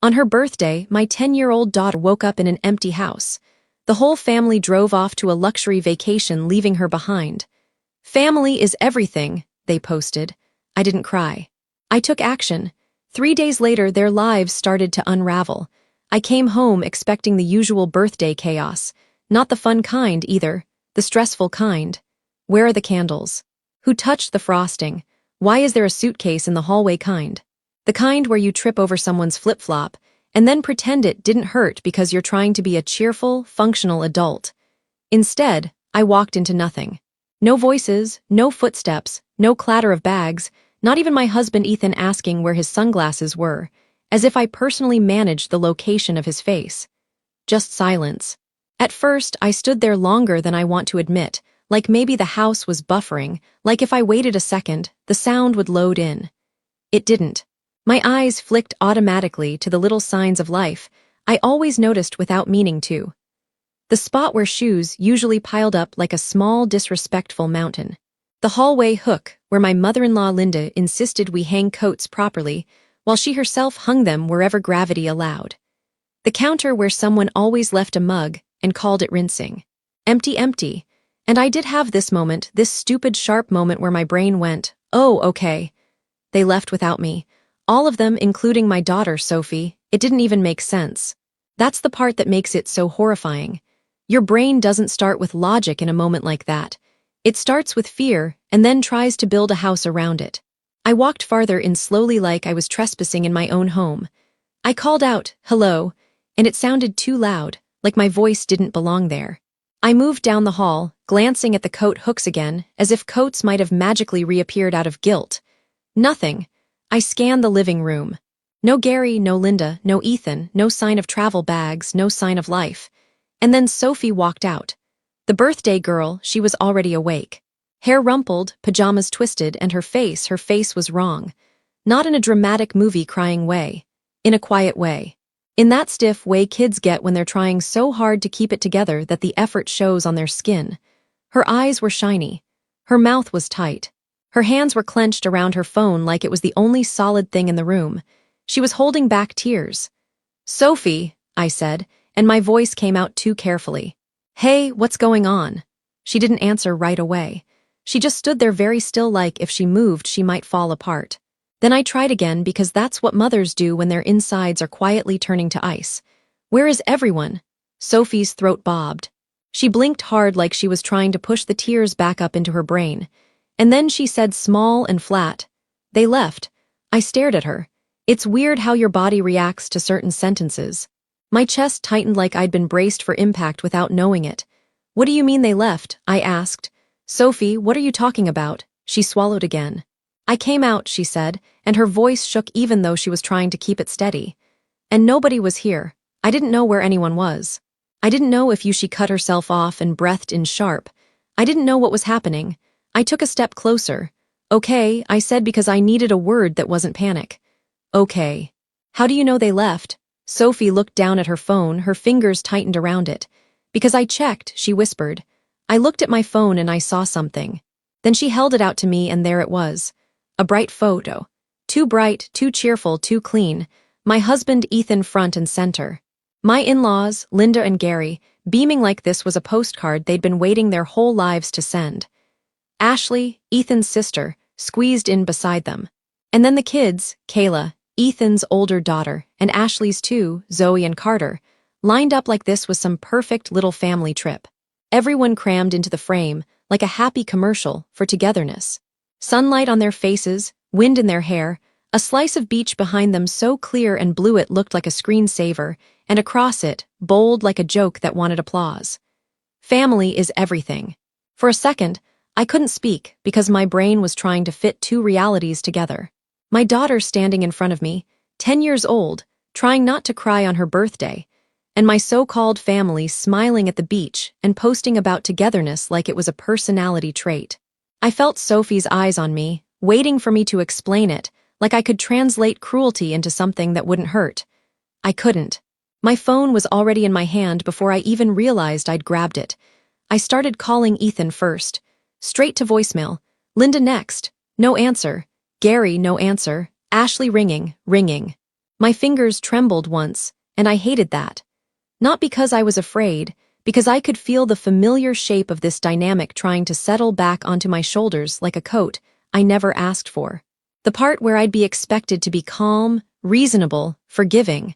On her birthday, my 10-year-old daughter woke up in an empty house. The whole family drove off to a luxury vacation, leaving her behind. "Family is everything," they posted. I didn't cry. I took action. 3 days later, their lives started to unravel. I came home expecting the usual birthday chaos. Not the fun kind either, the stressful kind. Where are the candles? Who touched the frosting? Why is there a suitcase in the hallway kind? The kind where you trip over someone's flip-flop and then pretend it didn't hurt because you're trying to be a cheerful, functional adult. Instead, I walked into nothing. No voices, no footsteps, no clatter of bags, not even my husband Ethan asking where his sunglasses were, as if I personally managed the location of his face. Just silence. At first, I stood there longer than I want to admit, like maybe the house was buffering, like if I waited a second, the sound would load in. It didn't. My eyes flicked automatically to the little signs of life I always noticed without meaning to. The spot where shoes usually piled up like a small, disrespectful mountain. The hallway hook where my mother-in-law Linda insisted we hang coats properly, while she herself hung them wherever gravity allowed. The counter where someone always left a mug and called it rinsing. Empty, empty. And I did have this moment, this stupid sharp moment where my brain went, "Oh, okay." They left without me. All of them, including my daughter, Sophie. It didn't even make sense. That's the part that makes it so horrifying. Your brain doesn't start with logic in a moment like that. It starts with fear and then tries to build a house around it. I walked farther in slowly like I was trespassing in my own home. I called out, "Hello," and it sounded too loud, like my voice didn't belong there. I moved down the hall, glancing at the coat hooks again, as if coats might have magically reappeared out of guilt. Nothing. I scanned the living room. No Gary, no Linda, no Ethan, no sign of travel bags, no sign of life. And then Sophie walked out. The birthday girl, she was already awake. Hair rumpled, pajamas twisted, and her face was wrong. Not in a dramatic movie-crying way. In a quiet way. In that stiff way kids get when they're trying so hard to keep it together that the effort shows on their skin. Her eyes were shiny. Her mouth was tight. Her hands were clenched around her phone like it was the only solid thing in the room. She was holding back tears. "Sophie," I said, and my voice came out too carefully. "Hey, what's going on?" She didn't answer right away. She just stood there very still, like if she moved she might fall apart. Then I tried again, because that's what mothers do when their insides are quietly turning to ice. "Where is everyone?" Sophie's throat bobbed. She blinked hard like she was trying to push the tears back up into her brain. And then she said small and flat, "They left." I stared at her. It's weird how your body reacts to certain sentences. My chest tightened like I'd been braced for impact without knowing it. "What do you mean they left?" I asked. "Sophie, what are you talking about?" She swallowed again. "I came out," she said, and her voice shook even though she was trying to keep it steady. "And nobody was here. I didn't know where anyone was. I didn't know if she cut herself off," and breathed in sharp. "I didn't know what was happening." I took a step closer. "Okay," I said, because I needed a word that wasn't panic. "Okay. How do you know they left?" Sophie looked down at her phone, her fingers tightened around it. "Because I checked," she whispered. I looked at my phone and I saw something. Then she held it out to me, and there it was. A bright photo. Too bright, too cheerful, too clean. My husband Ethan front and center. My in-laws, Linda and Gary, beaming like this was a postcard they'd been waiting their whole lives to send. Ashley, Ethan's sister, squeezed in beside them. And then the kids, Kayla, Ethan's older daughter, and Ashley's two, Zoe and Carter, lined up like this was some perfect little family trip. Everyone crammed into the frame, like a happy commercial for togetherness. Sunlight on their faces, wind in their hair, a slice of beach behind them so clear and blue it looked like a screensaver, and across it, bold like a joke that wanted applause. Family is everything. For a second, I couldn't speak because my brain was trying to fit two realities together. My daughter standing in front of me, 10 years old, trying not to cry on her birthday, and my so-called family smiling at the beach and posting about togetherness like it was a personality trait. I felt Sophie's eyes on me, waiting for me to explain it, like I could translate cruelty into something that wouldn't hurt. I couldn't. My phone was already in my hand before I even realized I'd grabbed it. I started calling Ethan first. Straight to voicemail. Linda next. No answer. Gary, no answer. Ashley ringing, ringing. My fingers trembled once, and I hated that. Not because I was afraid, because I could feel the familiar shape of this dynamic trying to settle back onto my shoulders like a coat I never asked for. The part where I'd be expected to be calm, reasonable, forgiving.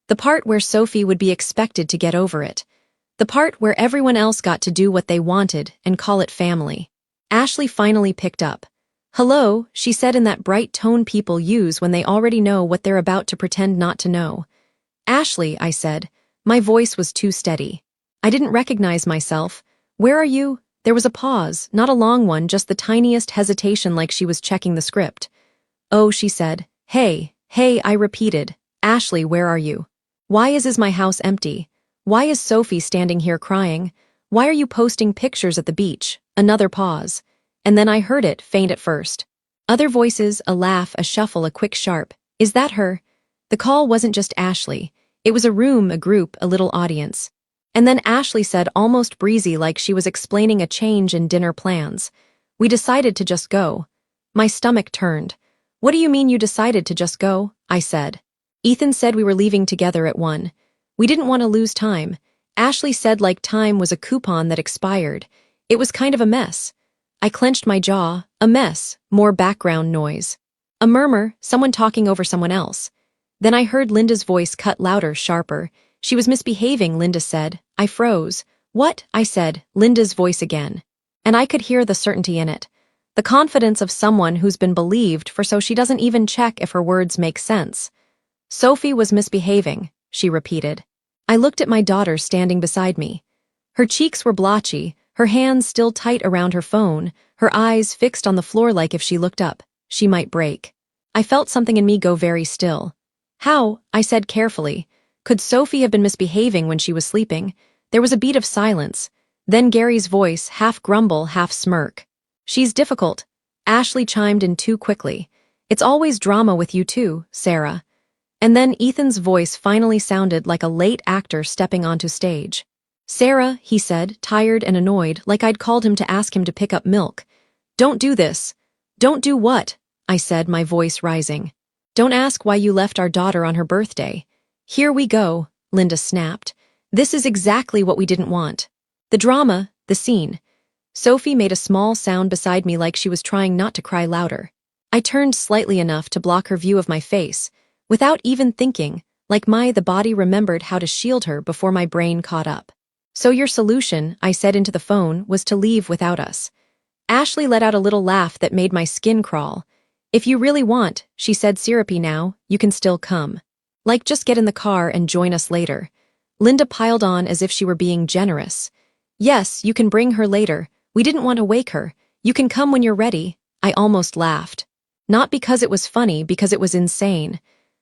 The part where Sophie would be expected to get over it. The part where everyone else got to do what they wanted and call it family. Ashley finally picked up. "Hello," she said in that bright tone people use when they already know what they're about to pretend not to know. "Ashley," I said. My voice was too steady. I didn't recognize myself. "Where are you?" There was a pause, not a long one, just the tiniest hesitation like she was checking the script. "Oh," she said. Hey, I repeated. "Ashley, where are you? Why is my house empty? Why is Sophie standing here crying? Why are you posting pictures at the beach?" Another pause. And then I heard it, faint at first. Other voices, a laugh, a shuffle, a quick sharp. "Is that her?" The call wasn't just Ashley. It was a room, a group, a little audience. And then Ashley said, almost breezy like she was explaining a change in dinner plans. "We decided to just go." My stomach turned. "What do you mean you decided to just go?" I said. "Ethan said we were leaving together at 1. We didn't want to lose time." Ashley said like time was a coupon that expired. It was kind of a mess. I clenched my jaw. A mess. More background noise. A murmur, someone talking over someone else. Then I heard Linda's voice cut louder, sharper. "She was misbehaving," Linda said. I froze. "What?" I said, Linda's voice again. And I could hear the certainty in it. The confidence of someone who's been believed for so she doesn't even check if her words make sense. "Sophie was misbehaving," she repeated. I looked at my daughter standing beside me. Her cheeks were blotchy, her hands still tight around her phone, her eyes fixed on the floor like if she looked up, she might break. I felt something in me go very still. "How?" I said carefully. "Could Sophie have been misbehaving when she was sleeping?" There was a beat of silence. Then Gary's voice, half grumble, half smirk. "She's difficult." Ashley chimed in too quickly. "It's always drama with you too, Sarah." And then Ethan's voice finally sounded like a late actor stepping onto stage. "Sarah," he said, tired and annoyed, like I'd called him to ask him to pick up milk. "Don't do this." "Don't do what?" I said, my voice rising. "Don't ask why you left our daughter on her birthday." "Here we go," Linda snapped. "This is exactly what we didn't want. The drama, the scene." Sophie made a small sound beside me like she was trying not to cry louder. I turned slightly enough to block her view of my face, without even thinking, like the body remembered how to shield her before my brain caught up. "So your solution," I said into the phone, "was to leave without us." Ashley let out a little laugh that made my skin crawl. "If you really want," she said syrupy now, "you can still come. Like just get in the car and join us later." Linda piled on as if she were being generous. "Yes, you can bring her later. We didn't want to wake her. You can come when you're ready." I almost laughed. Not because it was funny, because it was insane.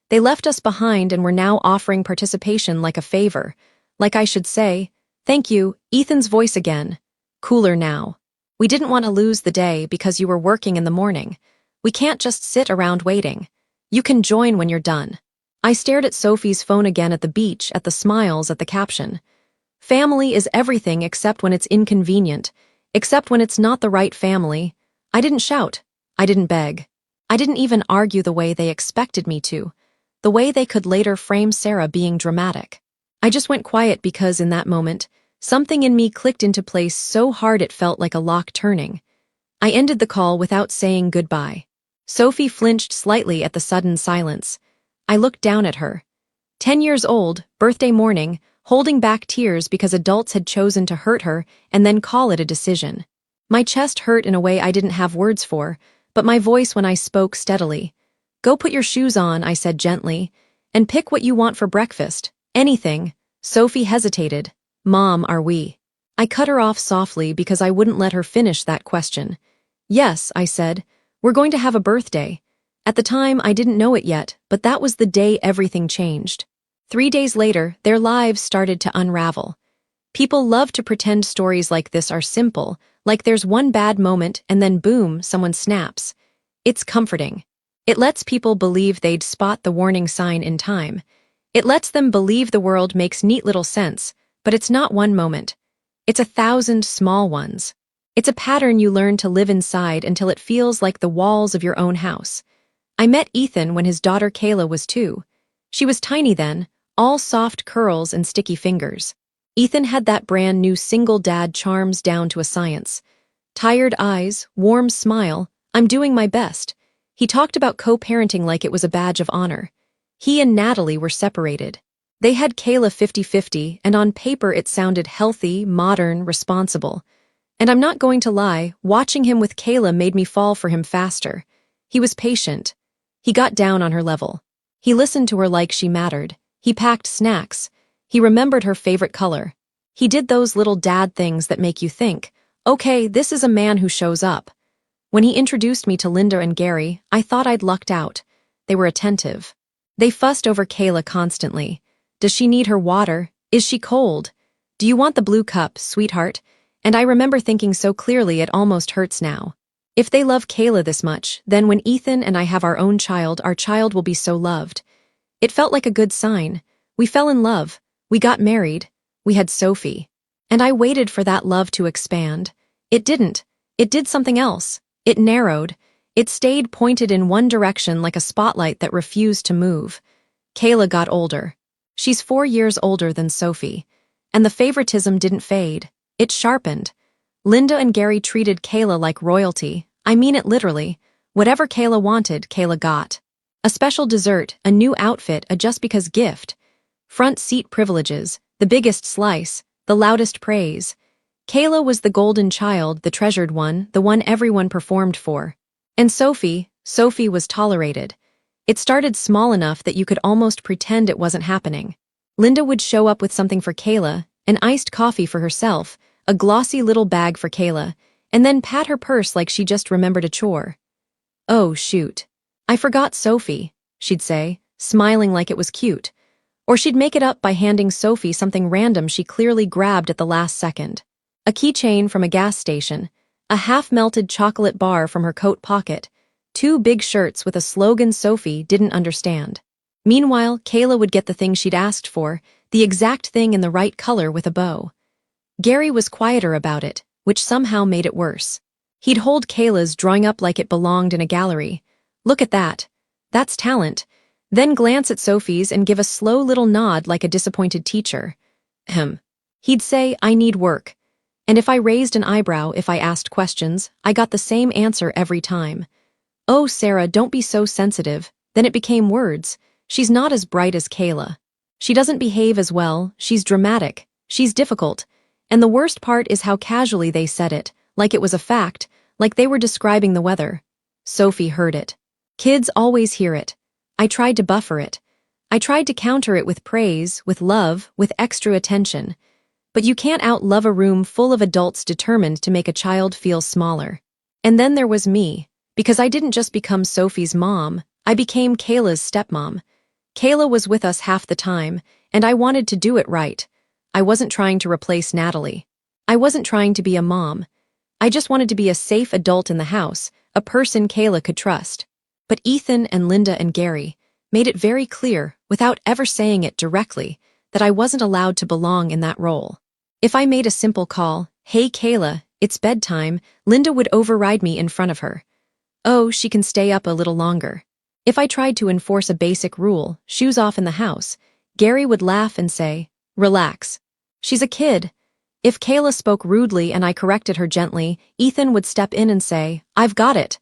They left us behind and were now offering participation like a favor. Like I should say, "Thank you," Ethan's voice again. Cooler now. "We didn't want to lose the day because you were working in the morning. We can't just sit around waiting. You can join when you're done." I stared at Sophie's phone again, at the beach, at the smiles, at the caption. "Family is everything except when it's inconvenient, except when it's not the right family." I didn't shout. I didn't beg. I didn't even argue the way they expected me to, the way they could later frame Sarah being dramatic. I just went quiet because in that moment, something in me clicked into place so hard it felt like a lock turning. I ended the call without saying goodbye. Sophie flinched slightly at the sudden silence. I looked down at her. 10 years old, birthday morning, holding back tears because adults had chosen to hurt her and then call it a decision. My chest hurt in a way I didn't have words for, but my voice when I spoke steadily. "Go put your shoes on," I said gently, "and pick what you want for breakfast. Anything." Sophie hesitated. "Mom, are we?" I cut her off softly because I wouldn't let her finish that question. "Yes," I said. "We're going to have a birthday." At the time, I didn't know it yet, but that was the day everything changed. 3 days later, their lives started to unravel. People love to pretend stories like this are simple, like there's one bad moment and then boom, someone snaps. It's comforting. It lets people believe they'd spot the warning sign in time. It lets them believe the world makes neat little sense, but it's not one moment. It's 1,000 small ones. It's a pattern you learn to live inside until it feels like the walls of your own house. I met Ethan when his daughter Kayla was 2. She was tiny then, all soft curls and sticky fingers. Ethan had that brand new single dad charms down to a science. Tired eyes, warm smile, I'm doing my best. He talked about co-parenting like it was a badge of honor. He and Natalie were separated. They had Kayla 50-50, and on paper it sounded healthy, modern, responsible. And I'm not going to lie, watching him with Kayla made me fall for him faster. He was patient. He got down on her level. He listened to her like she mattered. He packed snacks. He remembered her favorite color. He did those little dad things that make you think, okay, this is a man who shows up. When he introduced me to Linda and Gary, I thought I'd lucked out. They were attentive. They fussed over Kayla constantly. Does she need her water? Is she cold? Do you want the blue cup, sweetheart? And I remember thinking so clearly it almost hurts now. If they love Kayla this much, then when Ethan and I have our child will be so loved. It felt like a good sign. We fell in love. We got married. We had Sophie. And I waited for that love to expand. It didn't. It did something else. It narrowed. It stayed pointed in one direction like a spotlight that refused to move. Kayla got older. She's 4 years older than Sophie. And the favoritism didn't fade. It sharpened. Linda and Gary treated Kayla like royalty. I mean it literally. Whatever Kayla wanted, Kayla got. A special dessert, a new outfit, a just because gift. Front seat privileges, the biggest slice, the loudest praise. Kayla was the golden child, the treasured one, the one everyone performed for. And Sophie was tolerated. It started small enough that you could almost pretend it wasn't happening. Linda would show up with something for Kayla, an iced coffee for herself, a glossy little bag for Kayla, and then pat her purse like she just remembered a chore. Oh, shoot. I forgot Sophie, she'd say, smiling like it was cute. Or she'd make it up by handing Sophie something random she clearly grabbed at the last second. A keychain from a gas station, a half-melted chocolate bar from her coat pocket, 2 big shirts with a slogan Sophie didn't understand. Meanwhile, Kayla would get the thing she'd asked for, the exact thing in the right color with a bow. Gary was quieter about it, which somehow made it worse. He'd hold Kayla's drawing up like it belonged in a gallery. Look at that. That's talent. Then glance at Sophie's and give a slow little nod like a disappointed teacher. He'd say, I need work. And if I raised an eyebrow, if I asked questions, I got the same answer every time. Oh, Sarah, don't be so sensitive. Then it became words. She's not as bright as Kayla. She doesn't behave as well. She's dramatic. She's difficult. And the worst part is how casually they said it, like it was a fact, like they were describing the weather. Sophie heard it. Kids always hear it. I tried to buffer it. I tried to counter it with praise, with love, with extra attention. But you can't outlove a room full of adults determined to make a child feel smaller. And then there was me. Because I didn't just become Sophie's mom, I became Kayla's stepmom. Kayla was with us half the time, and I wanted to do it right. I wasn't trying to replace Natalie. I wasn't trying to be a mom. I just wanted to be a safe adult in the house, a person Kayla could trust. But Ethan and Linda and Gary made it very clear, without ever saying it directly, that I wasn't allowed to belong in that role. If I made a simple call, hey Kayla, it's bedtime, Linda would override me in front of her. Oh, she can stay up a little longer. If I tried to enforce a basic rule, shoes off in the house, Gary would laugh and say, relax. She's a kid. If Kayla spoke rudely and I corrected her gently, Ethan would step in and say, I've got it.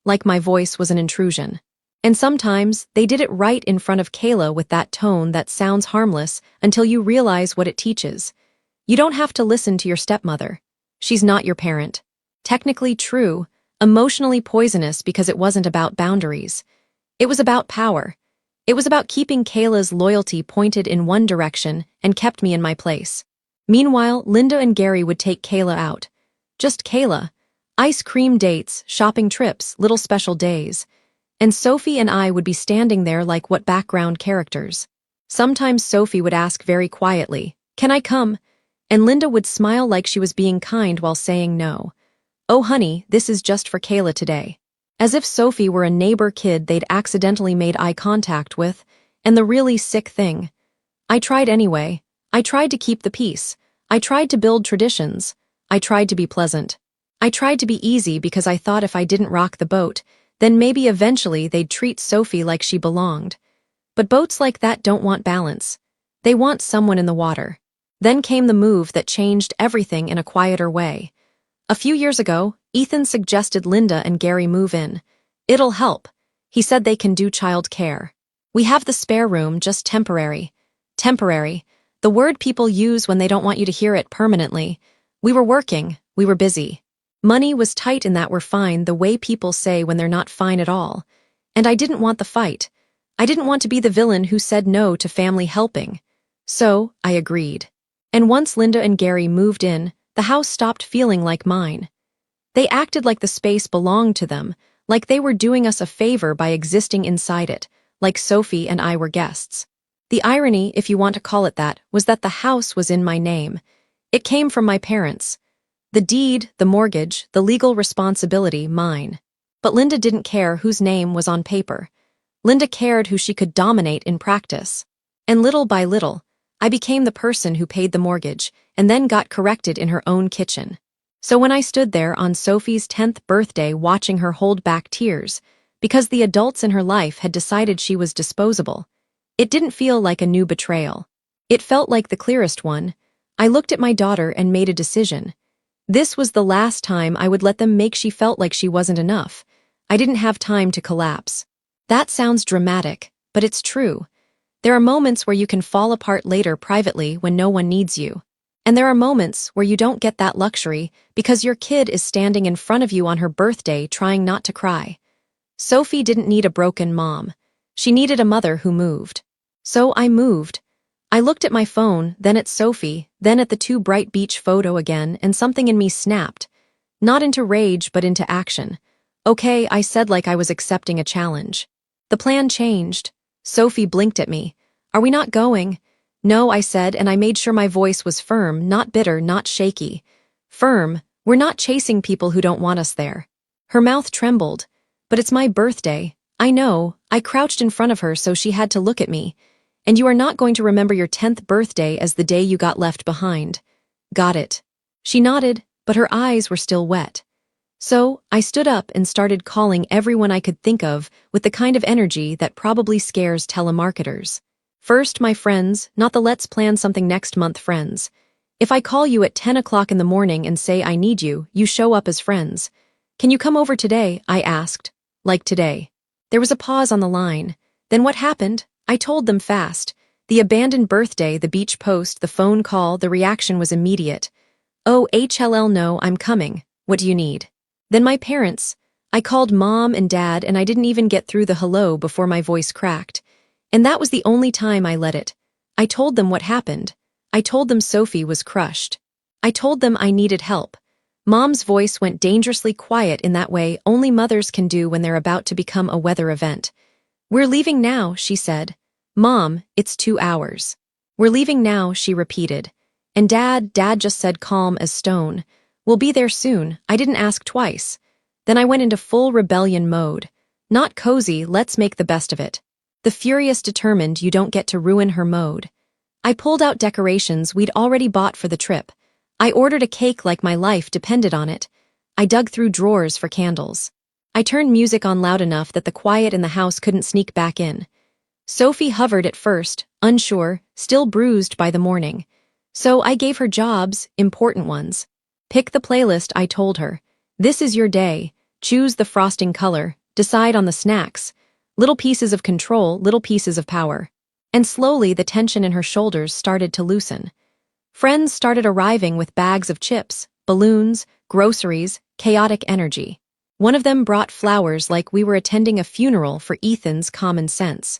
Like my voice was an intrusion. And sometimes, they did it right in front of Kayla with that tone that sounds harmless until you realize what it teaches. You don't have to listen to your stepmother. She's not your parent. Technically true, emotionally poisonous because it wasn't about boundaries. It was about power. It was about keeping Kayla's loyalty pointed in one direction and kept me in my place. Meanwhile, Linda and Gary would take Kayla out. Just Kayla. Ice cream dates, shopping trips, little special days. And Sophie and I would be standing there like what background characters. Sometimes Sophie would ask very quietly, can I come? And Linda would smile like she was being kind while saying no. Oh honey, this is just for Kayla today. As if Sophie were a neighbor kid they'd accidentally made eye contact with, and the really sick thing. I tried anyway. I tried to keep the peace. I tried to build traditions. I tried to be pleasant. I tried to be easy because I thought if I didn't rock the boat, then maybe eventually they'd treat Sophie like she belonged. But boats like that don't want balance. They want someone in the water. Then came the move that changed everything in a quieter way. A few years ago, Ethan suggested Linda and Gary move in. It'll help. He said they can do child care. We have the spare room, just temporary. Temporary. The word people use when they don't want you to hear it permanently. We were working. We were busy. Money was tight in that we're fine, the way people say when they're not fine at all. And I didn't want the fight. I didn't want to be the villain who said no to family helping. So, I agreed. And once Linda and Gary moved in, the house stopped feeling like mine. They acted like the space belonged to them, like they were doing us a favor by existing inside it, like Sophie and I were guests. The irony, if you want to call it that, was that the house was in my name. It came from my parents. The deed, the mortgage, the legal responsibility, mine. But Linda didn't care whose name was on paper. Linda cared who she could dominate in practice. And little by little, I became the person who paid the mortgage and then got corrected in her own kitchen. So when I stood there on Sophie's 10th birthday watching her hold back tears, because the adults in her life had decided she was disposable, it didn't feel like a new betrayal. It felt like the clearest one. I looked at my daughter and made a decision. This was the last time I would let them make she felt like she wasn't enough. I didn't have time to collapse. That sounds dramatic, but it's true. There are moments where you can fall apart later privately when no one needs you. And there are moments where you don't get that luxury because your kid is standing in front of you on her birthday trying not to cry. Sophie didn't need a broken mom. She needed a mother who moved. So I moved. I looked at my phone, then at Sophie, then at the too bright beach photo again, and something in me snapped. Not into rage, but into action. Okay, I said like I was accepting a challenge. The plan changed. Sophie blinked at me. Are we not going? No, I said, and I made sure my voice was firm, not bitter, not shaky. Firm. We're not chasing people who don't want us there. Her mouth trembled. But it's my birthday. I know. I crouched in front of her so she had to look at me. And you are not going to remember your 10th birthday as the day you got left behind. Got it. She nodded, but her eyes were still wet. So, I stood up and started calling everyone I could think of with the kind of energy that probably scares telemarketers. First, my friends, not the let's plan something next month friends. If I call you at 10 o'clock in the morning and say I need you, you show up as friends. Can you come over today? I asked. Like today. There was a pause on the line. Then what happened? I told them fast. The abandoned birthday, the beach post, the phone call, the reaction was immediate. Oh, HLL, no, I'm coming. What do you need? Then my parents. I called mom and dad and I didn't even get through the hello before my voice cracked. And that was the only time I let it. I told them what happened. I told them Sophie was crushed. I told them I needed help. Mom's voice went dangerously quiet in that way only mothers can do when they're about to become a weather event. We're leaving now, she said. Mom, it's 2 hours. We're leaving now, she repeated. And Dad just said calm as stone. We'll be there soon. I didn't ask twice. Then I went into full rebellion mode. Not cozy, let's make the best of it. The furious determined you don't get to ruin her mode. I pulled out decorations we'd already bought for the trip. I ordered a cake like my life depended on it. I dug through drawers for candles. I turned music on loud enough that the quiet in the house couldn't sneak back in. Sophie hovered at first, unsure, still bruised by the morning. So I gave her jobs, important ones. Pick the playlist, I told her. This is your day. Choose the frosting color. Decide on the snacks. Little pieces of control, little pieces of power. And slowly the tension in her shoulders started to loosen. Friends started arriving with bags of chips, balloons, groceries, chaotic energy. One of them brought flowers like we were attending a funeral for Ethan's common sense.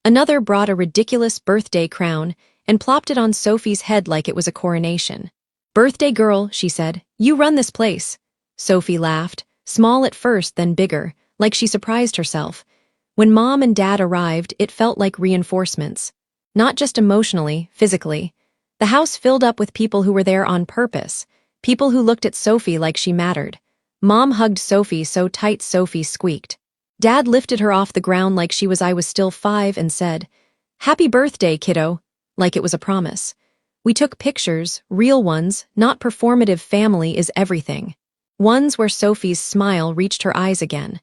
Another brought a ridiculous birthday crown and plopped it on Sophie's head like it was a coronation. Birthday girl, she said, you run this place. Sophie laughed, small at first then bigger, like she surprised herself. When Mom and Dad arrived, it felt like reinforcements. Not just emotionally, physically. The house filled up with people who were there on purpose, people who looked at Sophie like she mattered. Mom hugged Sophie so tight Sophie squeaked. Dad lifted her off the ground like I was still 5 and said, Happy birthday, kiddo, like it was a promise. We took pictures, real ones, not performative. Family is everything. Ones where Sophie's smile reached her eyes again.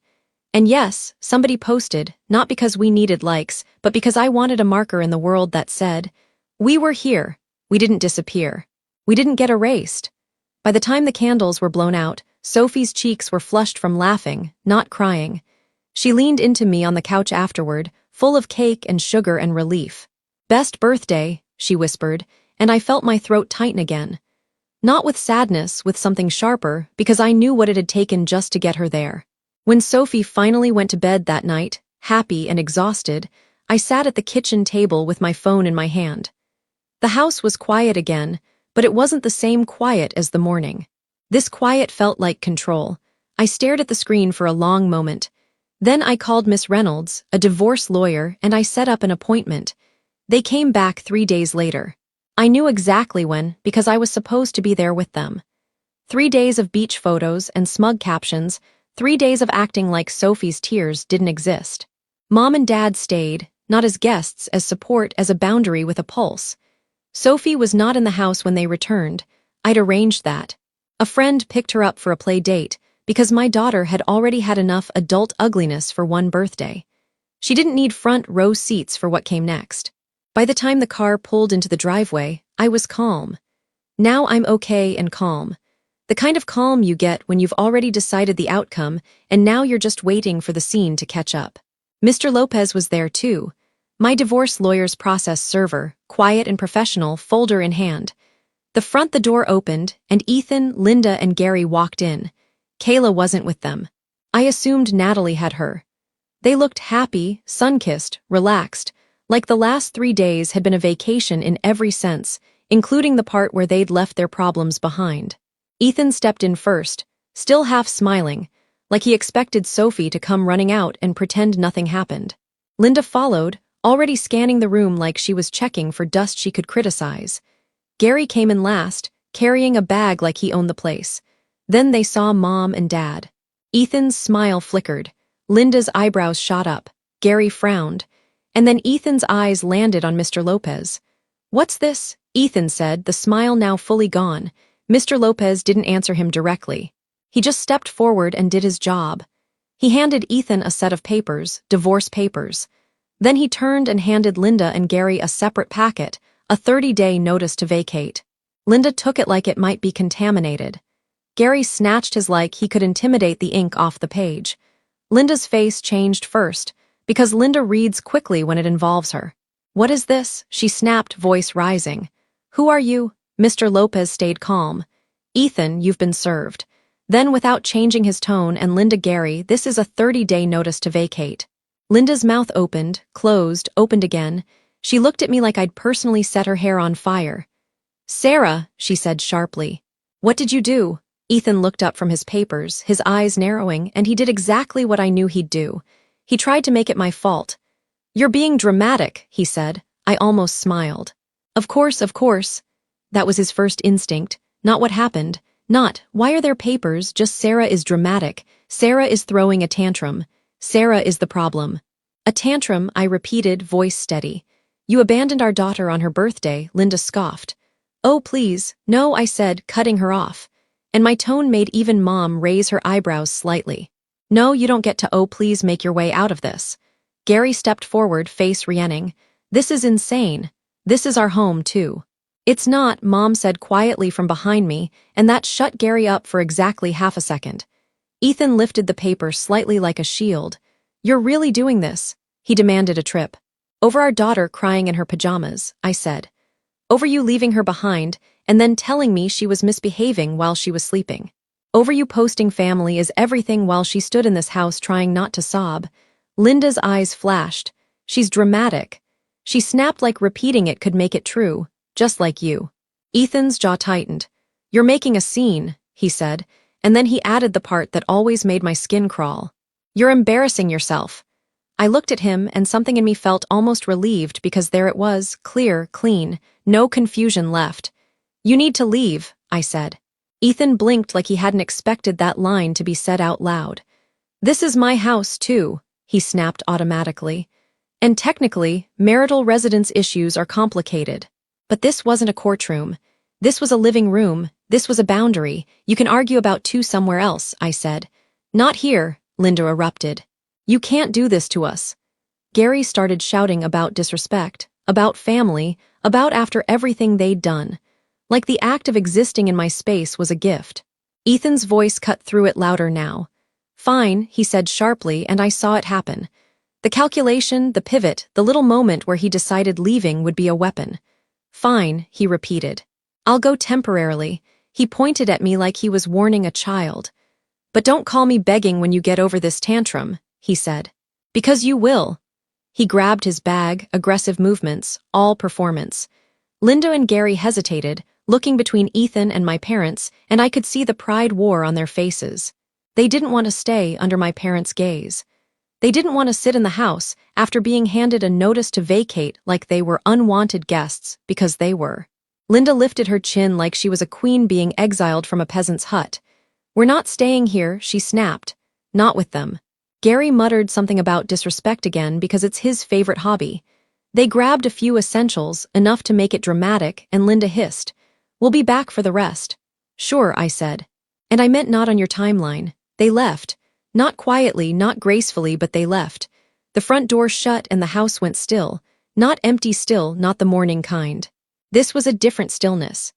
And yes, somebody posted, not because we needed likes, but because I wanted a marker in the world that said, "We were here. We didn't disappear. We didn't get erased." By the time the candles were blown out, Sophie's cheeks were flushed from laughing, not crying. She leaned into me on the couch afterward, full of cake and sugar and relief. "Best birthday," she whispered, and I felt my throat tighten again. Not with sadness, with something sharper, because I knew what it had taken just to get her there. When Sophie finally went to bed that night, happy and exhausted, I sat at the kitchen table with my phone in my hand. The house was quiet again, but it wasn't the same quiet as the morning. This quiet felt like control. I stared at the screen for a long moment. Then I called Miss Reynolds, a divorce lawyer, and I set up an appointment. They came back 3 days later. I knew exactly when, because I was supposed to be there with them. 3 days of beach photos and smug captions, 3 days of acting like Sophie's tears didn't exist. Mom and Dad stayed, not as guests, as support, as a boundary with a pulse. Sophie was not in the house when they returned. I'd arranged that. A friend picked her up for a play date, because my daughter had already had enough adult ugliness for one birthday. She didn't need front row seats for what came next. By the time the car pulled into the driveway, I was calm. Now I'm okay and calm. The kind of calm you get when you've already decided the outcome and now you're just waiting for the scene to catch up. Mr. Lopez was there too. My divorce lawyer's process server, quiet and professional, folder in hand. The door opened, and Ethan, Linda, and Gary walked in. Kayla wasn't with them. I assumed Natalie had her. They looked happy, sun-kissed, relaxed, like the last 3 days had been a vacation in every sense, including the part where they'd left their problems behind. Ethan stepped in first, still half smiling, like he expected Sophie to come running out and pretend nothing happened. Linda followed, already scanning the room like she was checking for dust she could criticize. Gary came in last, carrying a bag like he owned the place. Then they saw Mom and Dad. Ethan's smile flickered. Linda's eyebrows shot up. Gary frowned. And then Ethan's eyes landed on Mr. Lopez. "What's this?" Ethan said, the smile now fully gone. Mr. Lopez didn't answer him directly. He just stepped forward and did his job. He handed Ethan a set of papers, divorce papers. Then he turned and handed Linda and Gary a separate packet, a 30-day notice to vacate. Linda took it like it might be contaminated. Gary snatched his like he could intimidate the ink off the page. Linda's face changed first, because Linda reads quickly when it involves her. "What is this?" she snapped, voice rising. "Who are you?" Mr. Lopez stayed calm. "Ethan, you've been served." Then, without changing his tone, and Linda, "Gary, this is a 30-day notice to vacate." Linda's mouth opened, closed, opened again. She looked at me like I'd personally set her hair on fire. "Sarah," she said sharply. "What did you do?" Ethan looked up from his papers, his eyes narrowing, and he did exactly what I knew he'd do. He tried to make it my fault. "You're being dramatic," he said. I almost smiled. Of course. That was his first instinct, not what happened. Not, why are there papers, just Sarah is dramatic. Sarah is throwing a tantrum. Sarah is the problem. "A tantrum," I repeated, voice steady. "You abandoned our daughter on her birthday," Linda scoffed. "Oh, please, no," I said, cutting her off. And my tone made even Mom raise her eyebrows slightly. "No, you don't get to oh please make your way out of this." Gary stepped forward, face reening. "This is insane. This is our home, too." "It's not," Mom said quietly from behind me, and that shut Gary up for exactly half a second. Ethan lifted the paper slightly like a shield. "You're really doing this?" He demanded a trip. "Over our daughter crying in her pajamas," I said. "Over you leaving her behind, and then telling me she was misbehaving while she was sleeping. Over you posting family is everything while she stood in this house trying not to sob." Linda's eyes flashed. "She's dramatic." She snapped like repeating it could make it true, just like you. Ethan's jaw tightened. "You're making a scene," he said, and then he added the part that always made my skin crawl. "You're embarrassing yourself." I looked at him, and something in me felt almost relieved because there it was, clear, clean, no confusion left. "You need to leave," I said. Ethan blinked like he hadn't expected that line to be said out loud. "This is my house, too," he snapped automatically. "And technically, marital residence issues are complicated. But this wasn't a courtroom. This was a living room. This was a boundary. You can argue about two somewhere else," I said. "Not here," Linda erupted. You can't do this to us. Gary started shouting about disrespect, about family, about after everything they'd done. Like the act of existing in my space was a gift. Ethan's voice cut through it louder now. Fine, he said sharply, and I saw it happen. The calculation, the pivot, the little moment where he decided leaving would be a weapon. Fine, he repeated. I'll go temporarily. He pointed at me like he was warning a child. But don't call me begging when you get over this tantrum, he said. Because you will. He grabbed his bag, aggressive movements, all performance. Linda and Gary hesitated, looking between Ethan and my parents, and I could see the pride war on their faces. They didn't want to stay under my parents' gaze. They didn't want to sit in the house after being handed a notice to vacate like they were unwanted guests, because they were. Linda lifted her chin like she was a queen being exiled from a peasant's hut. We're not staying here, she snapped. Not with them. Gary muttered something about disrespect again because it's his favorite hobby. They grabbed a few essentials, enough to make it dramatic, and Linda hissed. We'll be back for the rest. Sure, I said. And I meant not on your timeline. They left. Not quietly, not gracefully, but they left. The front door shut and the house went still. Not empty still, not the morning kind. This was a different stillness.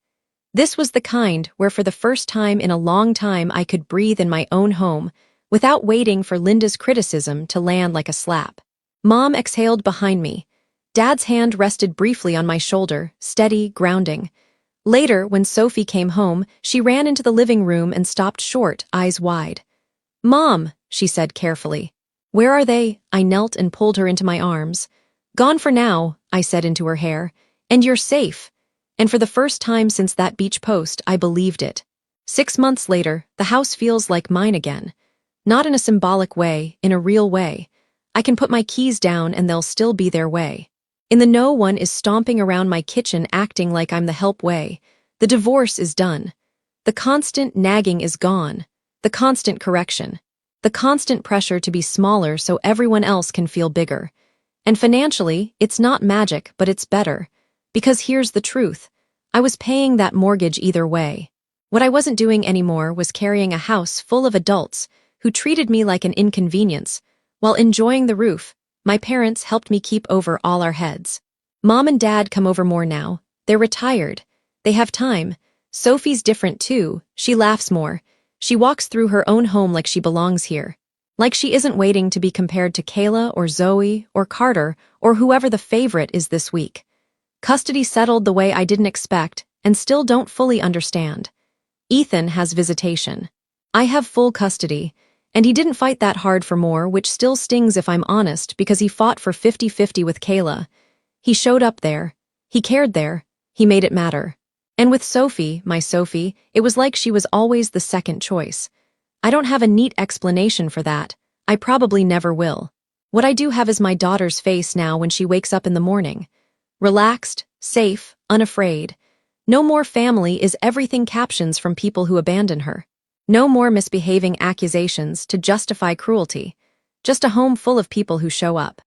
This was the kind where for the first time in a long time I could breathe in my own home, without waiting for Linda's criticism to land like a slap. Mom exhaled behind me. Dad's hand rested briefly on my shoulder, steady, grounding. Later, when Sophie came home, she ran into the living room and stopped short, eyes wide. Mom, she said carefully. Where are they? I knelt and pulled her into my arms. Gone for now, I said into her hair. And you're safe. And for the first time since that beach post, I believed it. 6 months later, the house feels like mine again. Not in a symbolic way, in a real way. I can put my keys down and they'll still be their way. In the no one is stomping around my kitchen acting like I'm the help way. The divorce is done. The constant nagging is gone. The constant correction. The constant pressure to be smaller so everyone else can feel bigger. And financially, it's not magic, but it's better. Because here's the truth. I was paying that mortgage either way. What I wasn't doing anymore was carrying a house full of adults who treated me like an inconvenience. While enjoying the roof, my parents helped me keep over all our heads. Mom and Dad come over more now. They're retired. They have time. Sophie's different too. She laughs more. She walks through her own home like she belongs here. Like she isn't waiting to be compared to Kayla or Zoe or Carter or whoever the favorite is this week. Custody settled the way I didn't expect and still don't fully understand. Ethan has visitation. I have full custody, and he didn't fight that hard for more, which still stings if I'm honest, because he fought for 50-50 with Kayla. He showed up there. He cared there. He made it matter. And with Sophie, my Sophie, it was like she was always the second choice. I don't have a neat explanation for that. I probably never will. What I do have is my daughter's face now when she wakes up in the morning. Relaxed, safe, unafraid. No more family is everything captions from people who abandon her. No more misbehaving accusations to justify cruelty. Just a home full of people who show up.